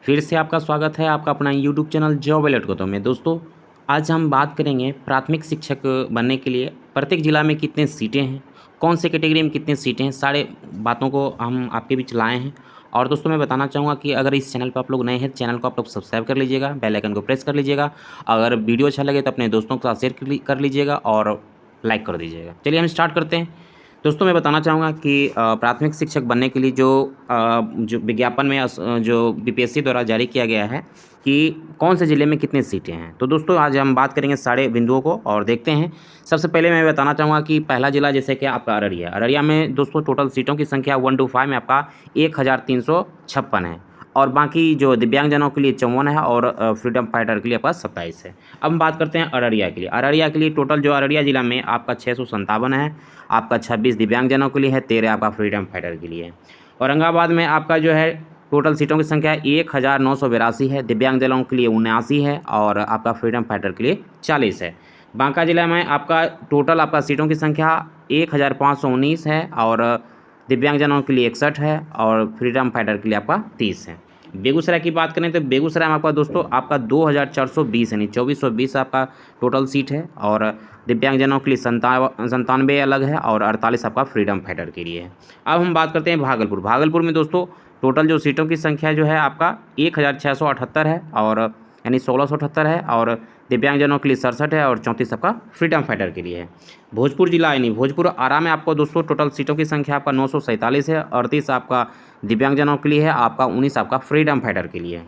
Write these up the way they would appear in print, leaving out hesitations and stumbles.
फिर से आपका स्वागत है आपका अपना यूट्यूब चैनल जॉब अलर्ट को। तो में दोस्तों आज हम बात करेंगे प्राथमिक शिक्षक बनने के लिए प्रत्येक ज़िला में कितने सीटें हैं, कौन से कैटेगरी में कितनी सीटें हैं, सारे बातों को हम आपके बीच लाए हैं। और दोस्तों मैं बताना चाहूँगा कि अगर इस चैनल पर आप लोग नए हैं, चैनल को आप लोग सब्सक्राइब कर लीजिएगा, बेल आइकन को प्रेस कर लीजिएगा। अगर वीडियो अच्छा लगे तो अपने दोस्तों के साथ शेयर कर लीजिएगा और लाइक कर दीजिएगा। चलिए हम स्टार्ट करते हैं। दोस्तों मैं बताना चाहूँगा कि प्राथमिक शिक्षक बनने के लिए जो विज्ञापन में जो बीपीएससी द्वारा जारी किया गया है कि कौन से ज़िले में कितनी सीटें हैं। तो दोस्तों आज हम बात करेंगे सारे बिंदुओं को और देखते हैं। सबसे पहले मैं बताना चाहूँगा कि पहला ज़िला जैसे कि आपका अररिया में दोस्तों टोटल सीटों की संख्या 1 to 5 में आपका 1356 है और बाकी जो दिव्यांगजनों के लिए 54 है और फ्रीडम फाइटर के लिए आपका 27 है। अब हम बात करते हैं अररिया के लिए। अररिया के लिए टोटल जो अररिया ज़िला में आपका 657 है, आपका 26 दिव्यांगजनों के लिए है, 13 आपका फ्रीडम फाइटर के लिए है। औरंगाबाद में आपका जो है टोटल सीटों की संख्या 1982 है, दिव्यांगजनों के लिए 79 है और आपका फ्रीडम फाइटर के लिए 40 है। बांका जिला में आपका टोटल आपका सीटों की संख्या 1519 है और दिव्यांगजनों के लिए 61 है और फ्रीडम फाइटर के लिए आपका 30 है। बेगूसराय की बात करें तो बेगूसराय में आपका दोस्तों आपका 2420 यानी 2420 आपका टोटल सीट है और दिव्यांगजनों के लिए 97 अलग है और 48 आपका फ्रीडम फाइटर के लिए है। अब हम बात करते हैं भागलपुर में दोस्तों टोटल जो सीटों की संख्या जो है आपका 1678 है और यानी 1678 है और दिव्यांगजनों के लिए 67 है और 34 आपका फ्रीडम फाइटर के लिए है। भोजपुर जिला यानी भोजपुर आरा में आपको दोस्तों टोटल सीटों की संख्या आपका 947 है, 38 आपका दिव्यांगजनों के लिए है, आपका 19 आपका फ्रीडम फाइटर के लिए है।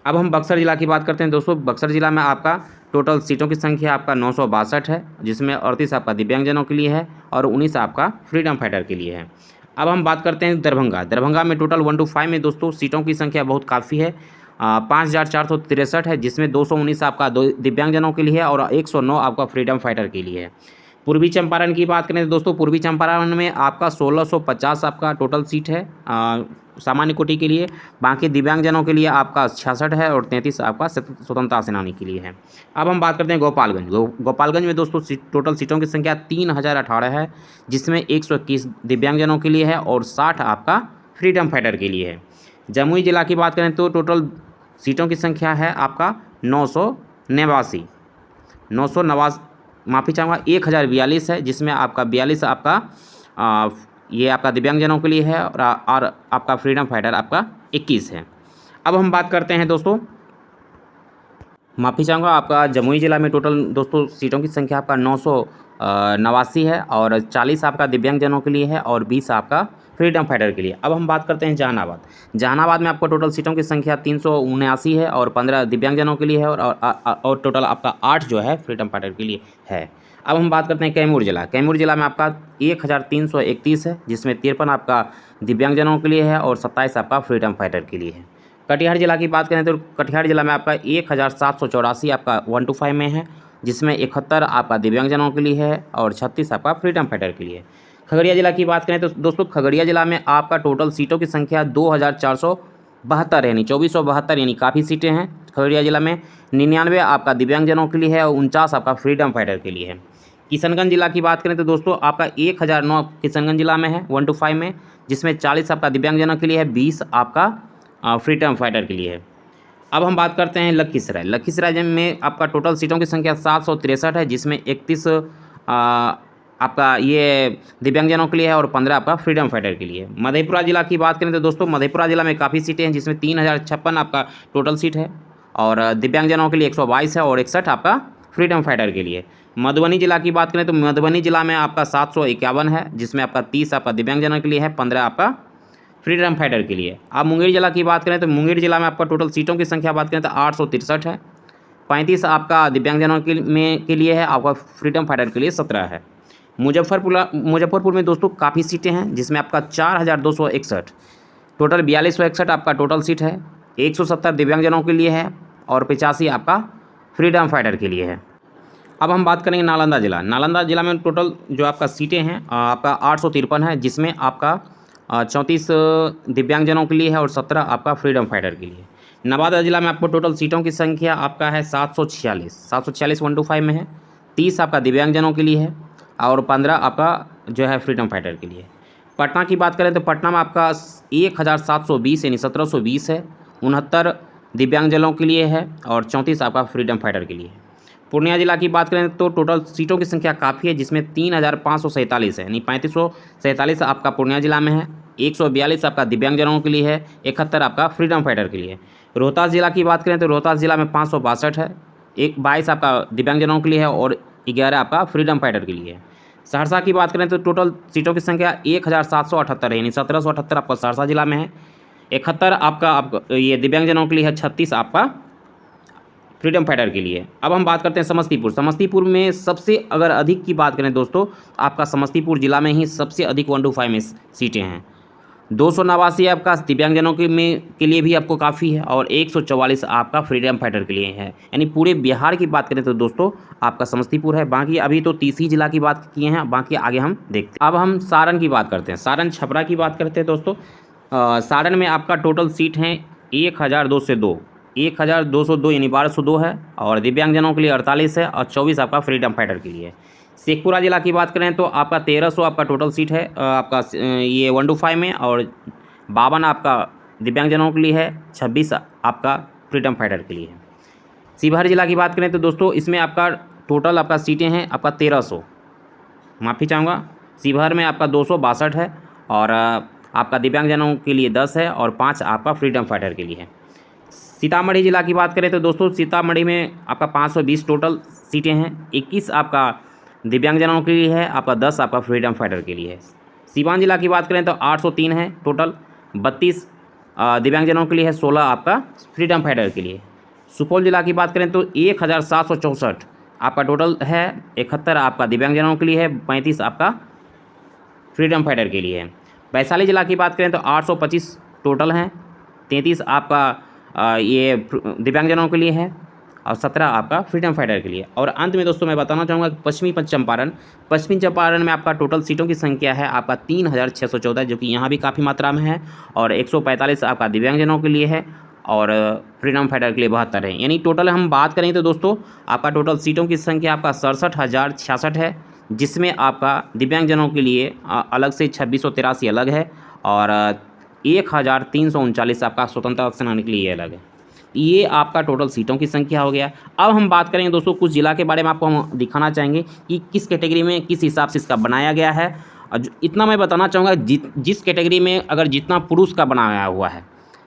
अब हम बक्सर जिला की बात करते हैं दोस्तों। बक्सर जिला में आपका टोटल सीटों की संख्या आपका 962 है, जिसमें 38 आपका दिव्यांगजनों के लिए है और 19 आपका फ्रीडम फाइटर के लिए है। अब हम बात करते हैं दरभंगा में टोटल 1 to 5 में दोस्तों सीटों की संख्या बहुत काफ़ी है, 5463 है, जिसमें 219 आपका दिव्यांगजनों के लिए है और 109 आपका फ्रीडम फाइटर के लिए है। पूर्वी चंपारण की बात करें तो दोस्तों पूर्वी चंपारण में आपका 1650 आपका टोटल सीट है सामान्य कोटि के लिए, बाकी दिव्यांगजनों के लिए आपका 66 है और 33 आपका स्वतंत्रता सेनानी के लिए है। अब हम बात करते हैं गोपालगंज में दोस्तों टोटल सीटों की संख्या 3018 है, जिसमें 121 दिव्यांगजनों के लिए है और 60 आपका फ्रीडम फाइटर के लिए है। जमुई जिला की बात करें तो टोटल सीटों की संख्या है आपका 989 माफ़ी चाहूँगा 1042 है, जिसमें आपका 42 आपका ये आपका दिव्यांगजनों के लिए है और आपका फ्रीडम फाइटर आपका 21 है। अब हम बात करते हैं दोस्तों, माफ़ी चाहूँगा आपका जमुई जिला में टोटल दोस्तों सीटों की संख्या आपका 989 है और 40 आपका दिव्यांगजनों के लिए है और 20 आपका फ्रीडम फाइटर के लिए। अब हम बात करते हैं जहानाबाद में आपको टोटल सीटों की संख्या 379 है और 15 दिव्यांगजनों के लिए है और टोटल आपका 8 जो है फ्रीडम फाइटर के लिए है। अब हम बात करते हैं कैमूर जिला में आपका 1331 है, जिसमें 53 आपका दिव्यांगजनों के लिए है और 27 आपका फ्रीडम फाइटर के लिए है। कटिहार जिला की बात करें तो कटिहार जिला में आपका 1784 आपका 1 to 5 में है, जिसमें 71 आपका दिव्यांगजनों के लिए है और 36 आपका फ्रीडम फाइटर के लिए। खगड़िया जिला की बात करें तो दोस्तों खगड़िया जिला में आपका टोटल सीटों की संख्या 2472 यानी 2472 यानी काफ़ी सीटें हैं खगड़िया जिला में। 99 आपका दिव्यांगजनों के लिए है और 49 आपका फ्रीडम फाइटर के लिए है। किशनगंज जिला की बात करें तो दोस्तों आपका 1009 किशनगंज जिला में है 1 to 5 में, जिसमें 40 आपका दिव्यांगजनों के लिए है, 20 आपका फ्रीडम फाइटर के लिए है। अब हम बात करते हैं लखीसराय में आपका टोटल सीटों की संख्या 763 है, जिसमें 31 आपका ये दिव्यांगजनों के लिए है और 15 आपका फ्रीडम फाइटर के लिए। मधेपुरा जिला की बात करें तो दोस्तों मधेपुरा जिला में काफ़ी सीटें हैं, जिसमें 3056 आपका टोटल सीट है और दिव्यांगजनों के लिए 122 है और 61 आपका फ्रीडम फाइटर के लिए। मधुबनी जिला की बात करें तो मधुबनी जिला में आपका 751 है, जिसमें आपका 30 आपका दिव्यांगजनों के लिए है, 15 आपका फ्रीडम फाइटर के लिए। अब मुंगेर जिला की बात करें तो मुंगेर जिला में आपका टोटल सीटों की संख्या बात करें तो 863 है, 35 आपका दिव्यांगजनों के लिए है, आपका फ्रीडम फाइटर के लिए 17 है। मुजफ्फरपुर में दोस्तों काफ़ी सीटें हैं, जिसमें आपका 4261 टोटल 4261 आपका टोटल सीट है, 170 दिव्यांगजनों के लिए है और 85 आपका फ्रीडम फाइटर के लिए है। अब हम बात करेंगे नालंदा जिला में टोटल जो आपका सीटें हैं आपका 853 है, जिसमें आपका 34 दिव्यांगजनों के लिए है और 17 आपका फ्रीडम फाइटर के लिए। नवादा जिला में आपको टोटल सीटों की संख्या आपका है 746 1 to 5 में है, 30 आपका दिव्यांगजनों के लिए है और 15 आपका जो है फ्रीडम फाइटर के लिए। पटना की बात करें तो पटना में आपका 1720 यानी 1720 है, 69 दिव्यांगजनों के लिए है और 34 आपका फ्रीडम फाइटर के लिए है। पूर्णिया जिला की बात करें तो टोटल सीटों की संख्या काफ़ी है, जिसमें 3547 है, यानी 3547 आपका पूर्णिया जिला में है, 142 आपका दिव्यांगजनों के लिए है, 71 आपका फ्रीडम फाइटर के लिए है। रोहतास जिला की बात करें तो रोहतास जिला में 562 है, 22 आपका दिव्यांगजनों के लिए है और 11 आपका फ्रीडम फाइटर के लिए है। सहरसा की बात करें तो टोटल सीटों की संख्या 1778 है, यानी 1778 आपका सहरसा जिला में है, 71 आपका ये दिव्यांगजनों के लिए है, 36 आपका फ्रीडम फाइटर के लिए। अब हम बात करते हैं समस्तीपुर में सबसे अगर अधिक की बात करें दोस्तों, आपका समस्तीपुर जिला में ही सबसे अधिक 125 में सीटें हैं। 289 आपका दिव्यांगजनों के लिए भी आपको काफ़ी है और 144 आपका फ्रीडम फाइटर के लिए है, यानी पूरे बिहार की बात करें तो दोस्तों आपका समस्तीपुर है। बाकी अभी तो 30 ही जिला की बात किए हैं, बाकी आगे हम देखते हैं। अब हम सारण की बात करते हैं, सारण छपरा की बात करते हैं दोस्तों। सारण में आपका टोटल सीट हैं 1202, 1202 यानी 1202 है और दिव्यांगजनों के लिए 48 है और 24 आपका फ्रीडम फाइटर के लिए है। शेखपुरा जिला की बात करें तो आपका 1300 आपका टोटल सीट है आपका ये 125 में और 52 आपका दिव्यांगजनों के लिए है, 26 आपका फ्रीडम फाइटर के लिए है। शिवहर जिला की बात करें तो दोस्तों इसमें आपका टोटल आपका सीटें हैं आपका 1300, माफ़ी चाहूँगा, शिवहर में आपका 262 है और आपका दिव्यांगजनों के लिए 10 है और 5 आपका फ्रीडम फाइटर के लिए है। सीतामढ़ी जिला की बात करें तो दोस्तों सीतामढ़ी में आपका 520 टोटल सीटें हैं, 21 आपका दिव्यांगजनों के लिए है, आपका 10 आपका फ्रीडम फाइटर के लिए है। सीवान जिला की बात करें तो 803 है टोटल, 32 दिव्यांगजनों के लिए है, 16 आपका फ्रीडम फाइटर के लिए। सुपौल जिला की बात करें तो 1764 आपका टोटल है, 71 आपका दिव्यांगजनों के लिए है, 35 आपका फ्रीडम फाइटर के लिए है। वैशाली जिला की बात करें तो 825 टोटल हैं, 33 आपका ये दिव्यांगजनों के लिए है और 17 आपका फ्रीडम फाइटर के लिए। और अंत में दोस्तों मैं बताना चाहूँगा कि पश्चिमी चंपारण में आपका टोटल सीटों की संख्या है आपका 3614, जो कि यहाँ भी काफ़ी मात्रा में है और 145 आपका दिव्यांगजनों के लिए है और फ्रीडम फाइटर के लिए 72 है। यानी टोटल हम बात करें तो दोस्तों आपका टोटल सीटों की संख्या आपका 67,066 है, जिसमें आपका दिव्यांगजनों के लिए अलग से 2683 अलग है और 1339 आपका स्वतंत्रता सेनानी के लिए अलग है। ये आपका टोटल सीटों की संख्या हो गया। अब हम बात करेंगे दोस्तों कुछ जिला के बारे में, आपको हम दिखाना चाहेंगे कि किस कैटेगरी में किस हिसाब से इसका बनाया गया है। इतना मैं बताना चाहूँगा, जिस कैटेगरी में अगर जितना पुरुष का बनाया हुआ है,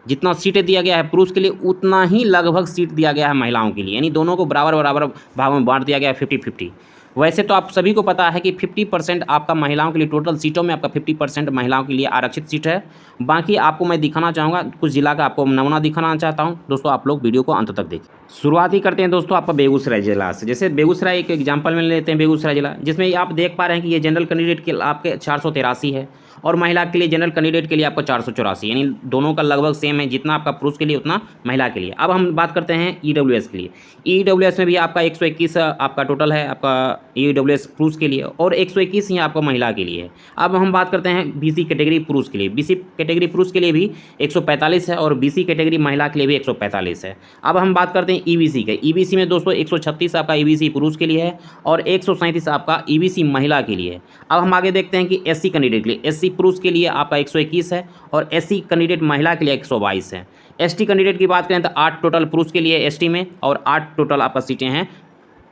जितना सीटें दिया गया है पुरुष के लिए, उतना ही लगभग सीट दिया गया है महिलाओं के लिए, यानी दोनों को बराबर भाग में बांट दिया गया है 50-50। वैसे तो आप सभी को पता है कि 50% आपका महिलाओं के लिए, टोटल सीटों में आपका 50% महिलाओं के लिए आरक्षित सीट है। बाकी आपको मैं दिखाना चाहूँगा कुछ जिला का, आपको नमूना दिखाना चाहता हूँ दोस्तों, आप लोग वीडियो को अंत तक देखिए। शुरुआती करते हैं दोस्तों आपका बेगूसराय जिला से। जैसे बेगूसराय एक एग्जाम्पल में लेते हैं, बेगूसराय जिला, जिसमें आप देख पा रहे हैं कि ये जनरल कैंडिडेट के आपके 483 है और महिला के लिए, जनरल कैंडिडेट के लिए आपको 484, यानी दोनों का लगभग सेम है, जितना आपका पुरुष के लिए उतना महिला के लिए। अब हम बात करते हैं ईडब्ल्यूएस के लिए। ईडब्ल्यूएस में भी आपका 121 आपका टोटल है आपका ईडब्ल्यूएस पुरुष के लिए और 121 ही आपको महिला के लिए है। अब हम बात करते हैं बीसी कैटेगरी पुरुष के लिए। बीसी कैटेगरी पुरुष के लिए भी 145 है और बीसी कैटेगरी महिला के लिए भी 145 है। अब हम बात करते हैं ईबीसी के। ईबीसी में दोस्तों 136 आपका ईबीसी पुरुष के लिए है और 137 आपका ईबीसी महिला के लिए है। अब हम आगे देखते हैं कि एससी कैंडिडेट के लिए। एससी पुरुष के लिए आपका 121 है और एससी कैंडिडेट महिला के लिए 122 है। एसटी कैंडिडेट की बात करें तो 8 टोटल पुरुष के लिए एसटी में और 8 टोटल आपका सीटें हैं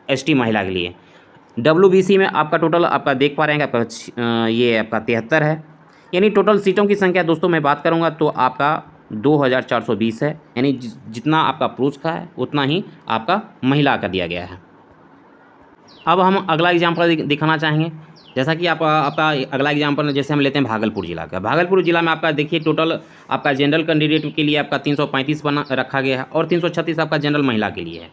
एसटी महिला के लिए। डब्ल्यूबीसी में आपका टोटल आपका देख पा रहे हैं आपका ये आपका 73 है। यानी टोटल सीटों की संख्या दोस्तों मैं बात करूंगा तो आपका 2420 है, यानी जितना आपका पुरुष का है उतना ही आपका महिला का दिया गया है। अब हम अगला एग्जाम्पल दिखाना चाहेंगे। जैसा कि आपका अगला एग्जाम्पल जैसे हम लेते हैं भागलपुर जिला का। भागलपुर जिला में आपका देखिए टोटल आपका जनरल कैंडिडेट के लिए आपका 335 बना रखा गया है और 336 आपका जनरल महिला के लिए है।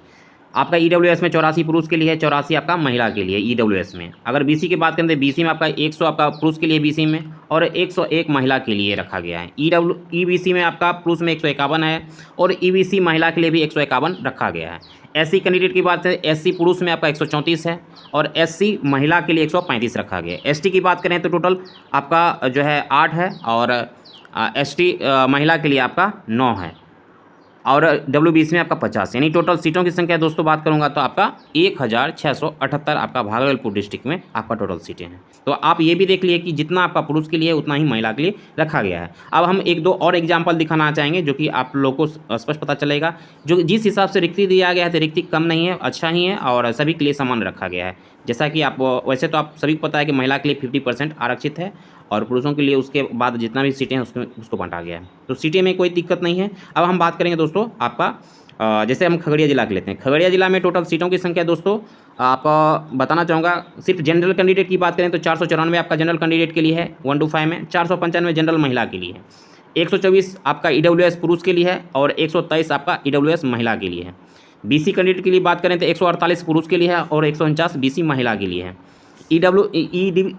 आपका ईडब्ल्यूएस में 84 पुरुष के लिए है, 84 आपका महिला के लिए ईडब्ल्यूएस में। अगर बीसी की बात करें तो बीसी में आपका 100 आपका पुरुष के लिए बीसी में और 101 महिला के लिए रखा गया है। ईबीसी में आपका पुरुष में 151 है और ईबीसी महिला के लिए भी 151 रखा गया है। एससी कैंडिडेट की बात करें, एससी पुरुष में आपका 134 है और एससी महिला के लिए 135 रखा गया है। एसटी की बात करें तो टोटल आपका जो है 8 है और एसटी महिला के लिए आपका 9 है। और WBC में आपका 50, यानी टोटल सीटों की संख्या दोस्तों बात करूंगा तो आपका 1678 आपका भागलपुर डिस्ट्रिक्ट में आपका टोटल सीटें हैं। तो आप ये भी देख लिए कि जितना आपका पुरुष के लिए उतना ही महिला के लिए रखा गया है। अब हम एक दो और एग्जाम्पल दिखाना चाहेंगे जो कि आप लोगों को स्पष्ट पता चलेगा। जो जिस हिसाब से रिक्ति दिया गया है तो रिक्ति कम नहीं है, अच्छा ही है और सभी के लिए समान रखा गया है। जैसा कि आप वैसे तो आप सभी को पता है कि महिला के लिए 50% आरक्षित है और पुरुषों के लिए उसके बाद जितना भी सीटें हैं उसको बांटा गया है। तो सीटें में कोई दिक्कत नहीं है। अब हम बात करेंगे दोस्तों आपका जैसे हम खगड़िया जिला के लेते हैं। खगड़िया जिला में टोटल सीटों की संख्या दोस्तों आप बताना चाहूँगा, सिर्फ जनरल कैंडिडेट की बात करें तो 494 आपका जनरल कैंडिडेट के लिए है 1 to 5 में, 495 जनरल महिला के लिए है, 124 आपका EWS पुरुष के लिए है और 123 आपका EWS महिला के लिए है। BC कैंडिडेट के लिए बात करें तो 148 पुरुष के लिए है और 149 BC महिला के लिए है।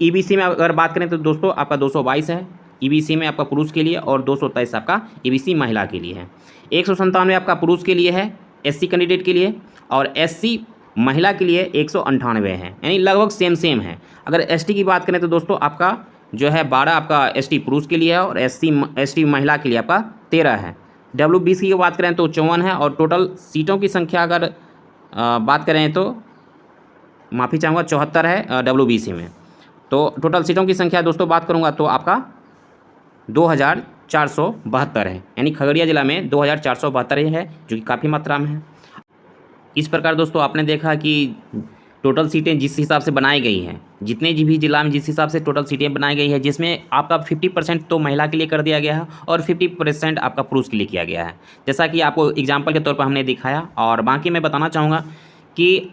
EBC में अगर बात करें तो दोस्तों आपका 222 है EBC में आपका पुरुष के लिए और 223 आपका EBC महिला के लिए है। 197 आपका पुरुष के लिए है SC कैंडिडेट के लिए और SC महिला के लिए 198 है, यानी लगभग सेम है। अगर ST की बात करें तो दोस्तों आपका जो है 12 आपका ST पुरुष के लिए है और ST महिला के लिए आपका 13 है। WBC की बात करें तो 54 है और टोटल सीटों की संख्या अगर बात करें तो माफ़ी चाहूँगा 74 है WBC में। तो टोटल सीटों की संख्या दोस्तों बात करूँगा तो आपका 2472 है, यानी खगड़िया जिला में 2472 है जो कि काफ़ी मात्रा में है। इस प्रकार दोस्तों आपने देखा कि टोटल सीटें जिस हिसाब से बनाई गई हैं, जितने भी जिला में जिस हिसाब से टोटल सीटें बनाई गई है, जिसमें आपका 50% तो महिला के लिए कर दिया गया है और 50% आपका पुरुष के लिए किया गया है, जैसा कि आपको एग्जांपल के तौर पर हमने दिखाया। और बाकी मैं बताना चाहूँगा कि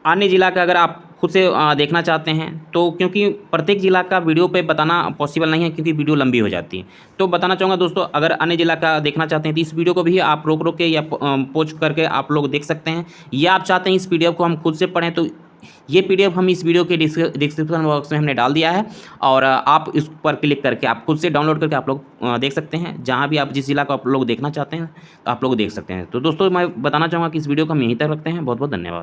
अन्य जिला का अगर आप खुद से देखना चाहते हैं तो, क्योंकि प्रत्येक जिला का वीडियो पे बताना पॉसिबल नहीं है क्योंकि वीडियो लंबी हो जाती है, तो बताना चाहूँगा दोस्तों अगर अन्य जिला का देखना चाहते हैं तो इस वीडियो को भी आप रोक के या पोज करके आप लोग देख सकते हैं, या आप चाहते हैं इस PDF को हम खुद से पढ़ें तो ये PDF हम इस वीडियो के डिस्क्रिप्शन बॉक्स में हमने डाल दिया है और आप इस पर क्लिक करके आप खुद से डाउनलोड करके आप लोग देख सकते हैं। जहाँ भी आप जिस जिला को आप लोग देखना चाहते हैं तो आप लोग देख सकते हैं। तो दोस्तों मैं बताना चाहूँगा कि इस वीडियो को हम यहीं तक रखते हैं। बहुत बहुत धन्यवाद।